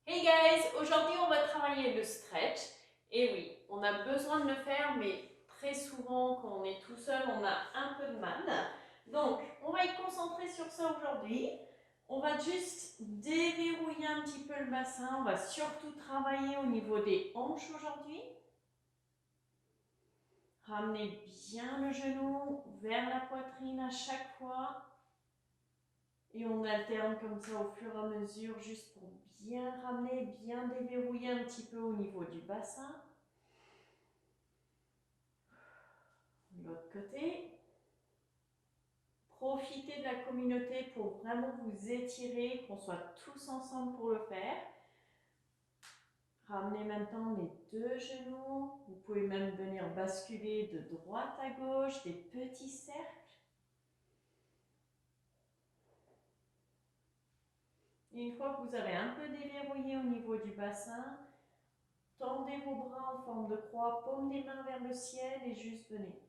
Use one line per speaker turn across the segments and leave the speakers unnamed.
Hey guys, aujourd'hui on va travailler le stretch. Et oui, on a besoin de le faire, mais très souvent quand on est tout seul, on a un peu de mal. Donc, on va être concentré sur ça aujourd'hui. On va juste déverrouiller un petit peu le bassin. On va surtout travailler au niveau des hanches aujourd'hui. Ramenez bien le genou vers la poitrine à chaque fois. Et on alterne comme ça au fur et à mesure, juste pour bien ramener, bien déverrouiller un petit peu au niveau du bassin. De l'autre côté. Profitez de la communauté pour vraiment vous étirer, qu'on soit tous ensemble pour le faire. Ramenez maintenant les deux genoux. Vous pouvez même venir basculer de droite à gauche, des petits cercles. Et une fois que vous avez un peu déverrouillé au niveau du bassin, tendez vos bras en forme de croix, paume des mains vers le ciel et juste venez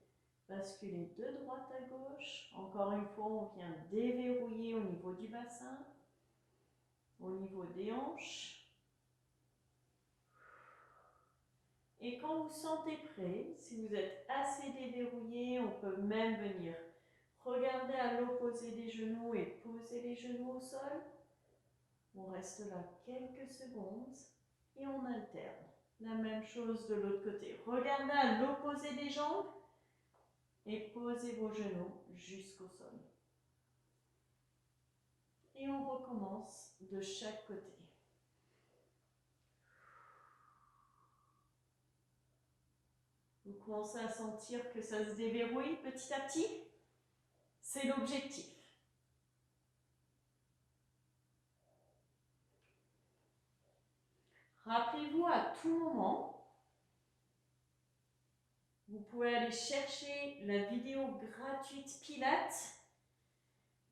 basculer de droite à gauche. Encore une fois, on vient déverrouiller au niveau du bassin, au niveau des hanches. Et quand vous sentez prêt, si vous êtes assez déverrouillé, on peut même venir regarder à l'opposé des genoux et poser les genoux au sol. On reste là quelques secondes et on alterne. La même chose de l'autre côté. Regardez à l'opposé des jambes et posez vos genoux jusqu'au sol. Et on recommence de chaque côté. Vous commencez à sentir que ça se déverrouille petit à petit. C'est l'objectif. Rappelez-vous à tout moment, vous pouvez aller chercher la vidéo gratuite Pilates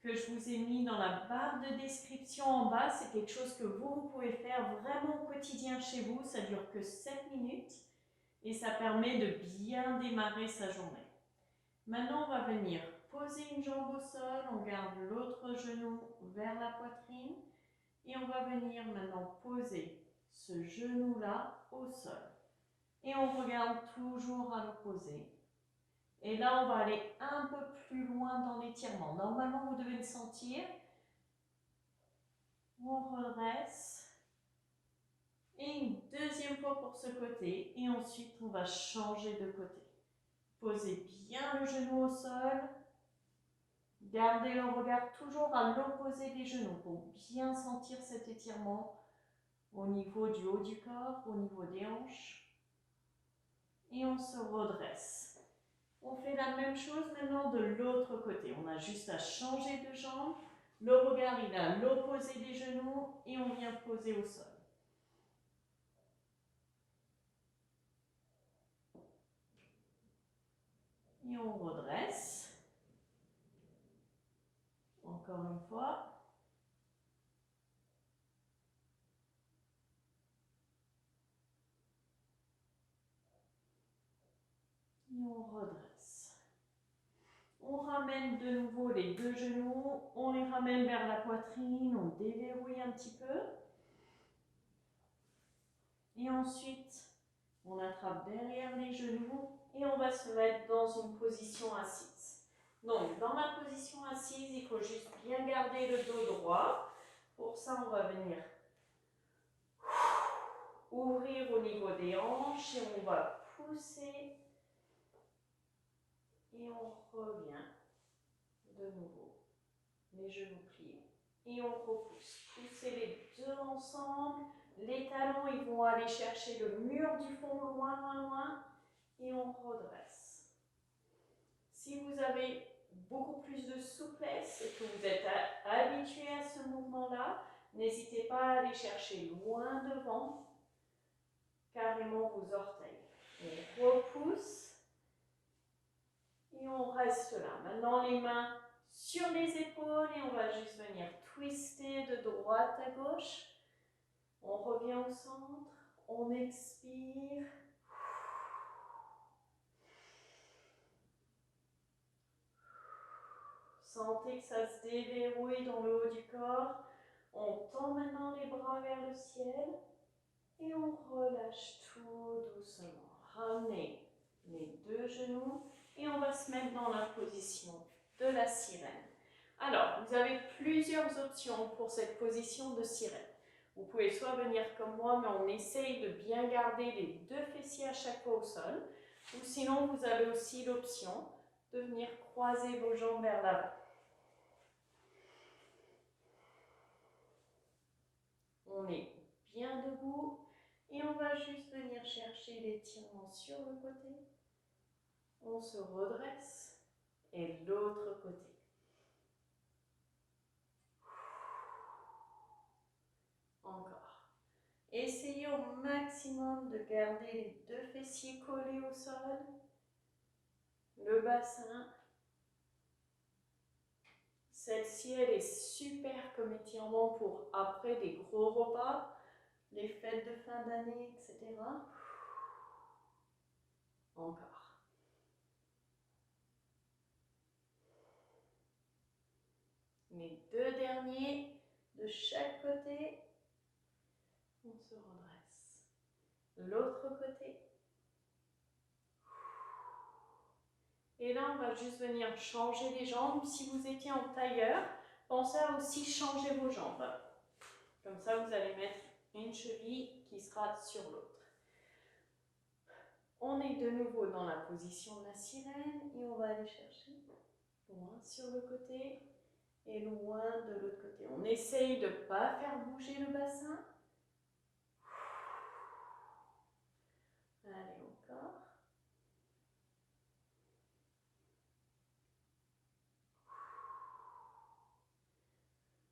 que je vous ai mis dans la barre de description en bas. C'est quelque chose que vous pouvez faire vraiment au quotidien chez vous. Ça dure que 7 minutes et ça permet de bien démarrer sa journée. Maintenant, on va venir poser une jambe au sol. On garde l'autre genou vers la poitrine et on va venir maintenant poser ce genou-là au sol. Et on regarde toujours à l'opposé. Et là, on va aller un peu plus loin dans l'étirement. Normalement, vous devez le sentir. On redresse. Et une deuxième fois pour ce côté. Et ensuite, on va changer de côté. Posez bien le genou au sol. Gardez le regard toujours à l'opposé des genoux pour bien sentir cet étirement au niveau du haut du corps, au niveau des hanches. Et on se redresse. On fait la même chose maintenant de l'autre côté. On a juste à changer de jambe. Le regard, il est à l'opposé des genoux et on vient poser au sol. Et on redresse. Encore une fois. Et on redresse. On ramène de nouveau les deux genoux. On les ramène vers la poitrine. On déverrouille un petit peu. Et ensuite, on attrape derrière les genoux et on va se mettre dans une position assise. Donc, dans ma position assise, il faut juste bien garder le dos droit. Pour ça, on va venir ouvrir au niveau des hanches et on va pousser. Et on revient de nouveau. Les genoux pliés. Et on repousse. Poussez les deux ensemble. Les talons, ils vont aller chercher le mur du fond loin, loin, loin. Et on redresse. Si vous avez beaucoup plus de souplesse et que vous êtes habitué à ce mouvement-là, n'hésitez pas à aller chercher loin devant, carrément vos orteils. On repousse et on reste là. Maintenant, les mains sur les épaules et on va juste venir twister de droite à gauche. On revient au centre, on expire. Sentez que ça se déverrouille dans le haut du corps. On tend maintenant les bras vers le ciel et on relâche tout doucement. Ramenez les deux genoux et on va se mettre dans la position de la sirène. Alors, vous avez plusieurs options pour cette position de sirène. Vous pouvez soit venir comme moi, mais on essaye de bien garder les deux fessiers à chaque fois au sol. Ou sinon, vous avez aussi l'option de venir croiser vos jambes vers l'avant. On est bien debout et on va juste venir chercher l'étirement sur le côté. On se redresse et l'autre côté. Encore. Essayez au maximum de garder les deux fessiers collés au sol, le bassin. Celle-ci, elle est super comme étirement pour après des gros repas, les fêtes de fin d'année, etc. Encore. Les deux derniers de chaque côté. On se redresse. L'autre côté. Et là, on va juste venir changer les jambes. Si vous étiez en tailleur, pensez à aussi changer vos jambes. Comme ça, vous allez mettre une cheville qui sera sur l'autre. On est de nouveau dans la position de la sirène et on va aller chercher loin sur le côté et loin de l'autre côté. On essaye de ne pas faire bouger le bassin. Allez, encore.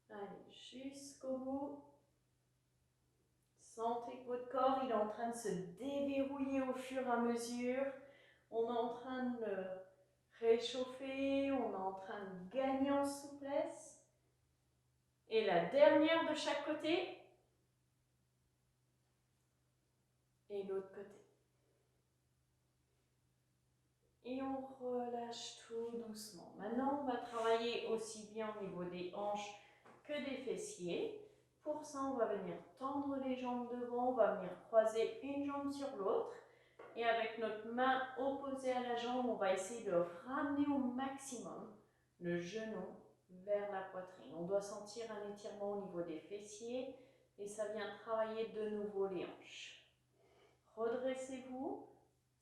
Allez, jusqu'au bout. Sentez que votre corps il est en train de se déverrouiller au fur et à mesure. On est en train de le réchauffer, on est en train de gagner en souplesse. Et la dernière de chaque côté. Et l'autre côté. Et on relâche tout doucement. Maintenant, on va travailler aussi bien au niveau des hanches que des fessiers. Pour ça, on va venir tendre les jambes devant, on va venir croiser une jambe sur l'autre. Et avec notre main opposée à la jambe, on va essayer de ramener au maximum le genou vers la poitrine. On doit sentir un étirement au niveau des fessiers et ça vient travailler de nouveau les hanches. Redressez-vous.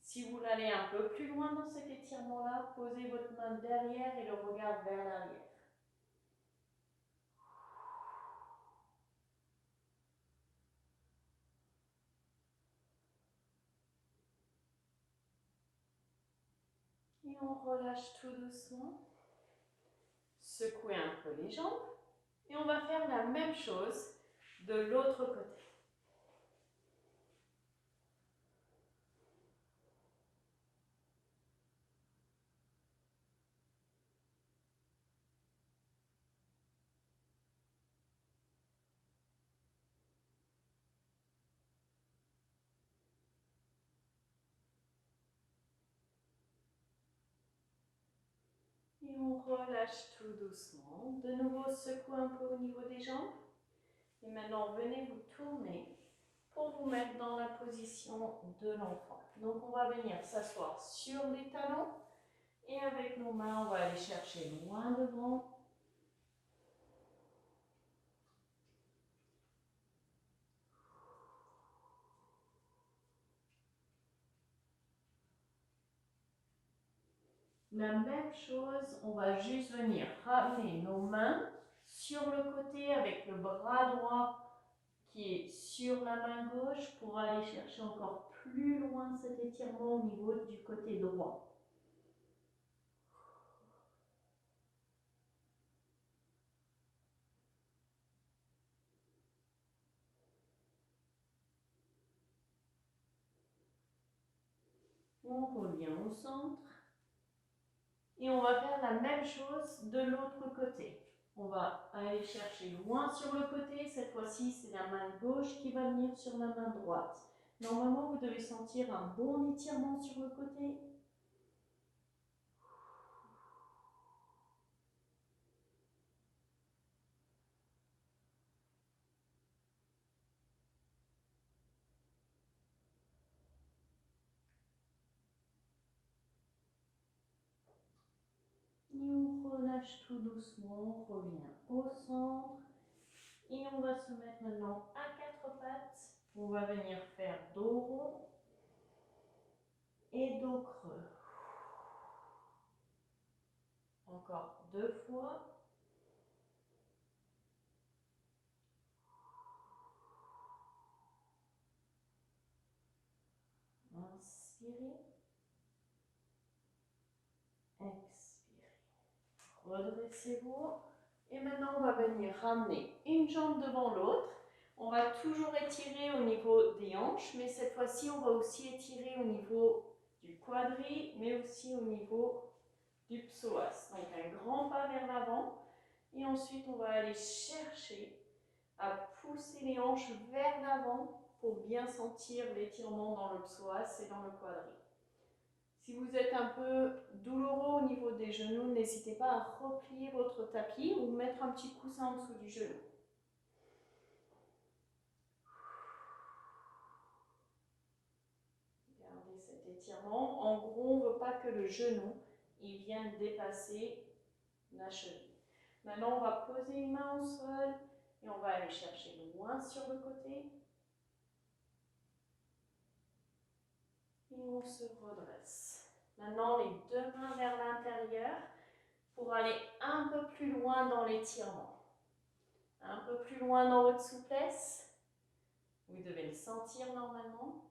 Si vous voulez aller un peu plus loin dans cet étirement-là, posez votre main derrière et le regard vers l'arrière. Et on relâche tout doucement. Secouez un peu les jambes. Et on va faire la même chose de l'autre côté. Et on relâche tout doucement. De nouveau, secouez un peu au niveau des jambes. Et maintenant, venez vous tourner pour vous mettre dans la position de l'enfant. Donc, on va venir s'asseoir sur les talons. Et avec nos mains, on va aller chercher loin devant. La même chose, on va juste venir ramener nos mains sur le côté avec le bras droit qui est sur la main gauche pour aller chercher encore plus loin cet étirement au niveau du côté droit. On revient au centre. Et on va faire la même chose de l'autre côté. On va aller chercher loin sur le côté. Cette fois-ci, c'est la main gauche qui va venir sur la main droite. Normalement, vous devez sentir un bon étirement sur le côté. relâche tout doucement, on revient au centre. Et on va se mettre maintenant à quatre pattes. On va venir faire dos rond et dos creux. Encore 2 fois. Inspirez. Expirez. Redressez-vous. Et maintenant, on va venir ramener une jambe devant l'autre. On va toujours étirer au niveau des hanches, mais cette fois-ci, on va aussi étirer au niveau du quadri, mais aussi au niveau du psoas. Donc, un grand pas vers l'avant. Et ensuite, on va aller chercher à pousser les hanches vers l'avant pour bien sentir l'étirement dans le psoas et dans le quadri. Si vous êtes un peu douloureux au niveau des genoux, n'hésitez pas à replier votre tapis ou mettre un petit coussin en dessous du genou. Gardez cet étirement. En gros, on ne veut pas que le genou il vienne dépasser la cheville. Maintenant, on va poser une main au sol et on va aller chercher loin sur le côté. Et on se redresse. Maintenant, les deux mains vers l'intérieur pour aller un peu plus loin dans l'étirement. Un peu plus loin dans votre souplesse. Vous devez le sentir normalement.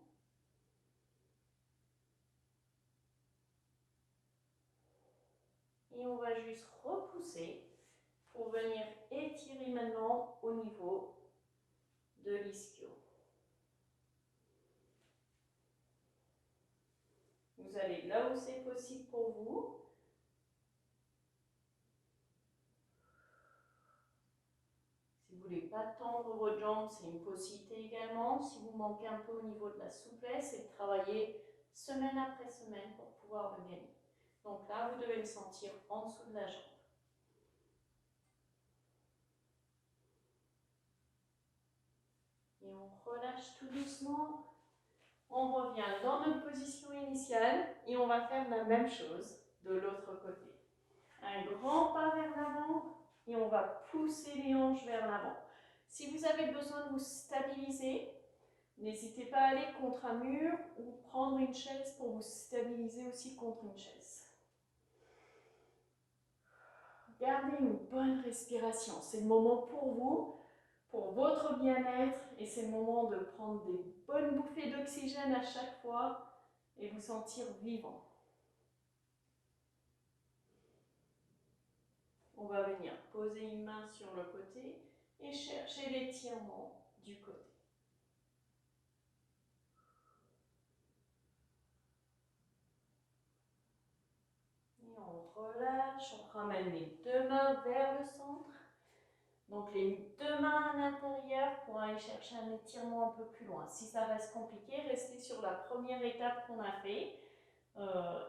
Et on va juste repousser pour venir étirer maintenant au niveau de l'ischio. Vous allez là où c'est possible pour vous. Si vous ne voulez pas tendre votre jambe, c'est une possibilité également. Si vous manquez un peu au niveau de la souplesse, c'est de travailler semaine après semaine pour pouvoir le gagner. Donc là, vous devez le sentir en dessous de la jambe. Et on relâche tout doucement. On revient dans notre position initiale et on va faire la même chose de l'autre côté. Un grand pas vers l'avant et on va pousser les hanches vers l'avant. Si vous avez besoin de vous stabiliser, n'hésitez pas à aller contre un mur ou prendre une chaise pour vous stabiliser aussi contre une chaise. Gardez une bonne respiration. C'est le moment pour vous, pour votre bien-être et c'est le moment de prendre des bonnes bouffées d'oxygène à chaque fois et vous sentir vivant. On va venir poser une main sur le côté et chercher l'étirement du côté. Et on relâche, on ramène les deux mains vers le centre. Donc les deux mains à l'intérieur pour aller chercher un étirement un peu plus loin. Si ça reste compliqué, restez sur la première étape qu'on a fait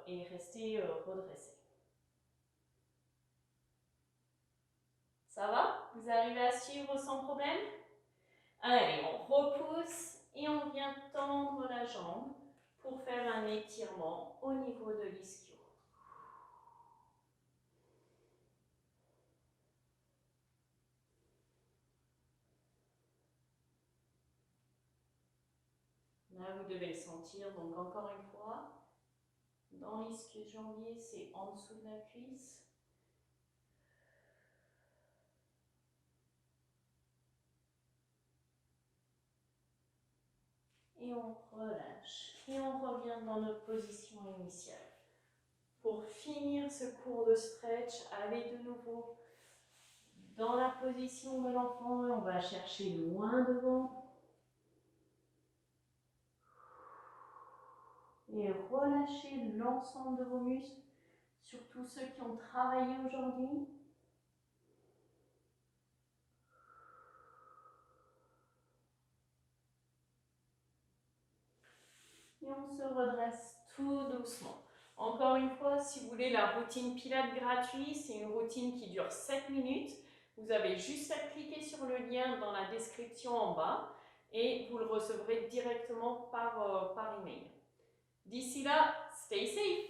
et restez redressé. Ça va? Vous arrivez à suivre sans problème? Allez, on repousse et on vient tendre la jambe pour faire un étirement au niveau de l'ischio. Là, vous devez le sentir, donc encore une fois, dans l'ischio-jambier, c'est en dessous de la cuisse. Et on relâche. Et on revient dans notre position initiale. Pour finir ce cours de stretch, allez de nouveau dans la position de l'enfant et on va chercher loin devant. Et relâchez l'ensemble de vos muscles, surtout ceux qui ont travaillé aujourd'hui. Et on se redresse tout doucement. Encore une fois, si vous voulez la routine Pilates gratuite, c'est une routine qui dure 7 minutes. Vous avez juste à cliquer sur le lien dans la description en bas et vous le recevrez directement par email. D'ici là, stay safe!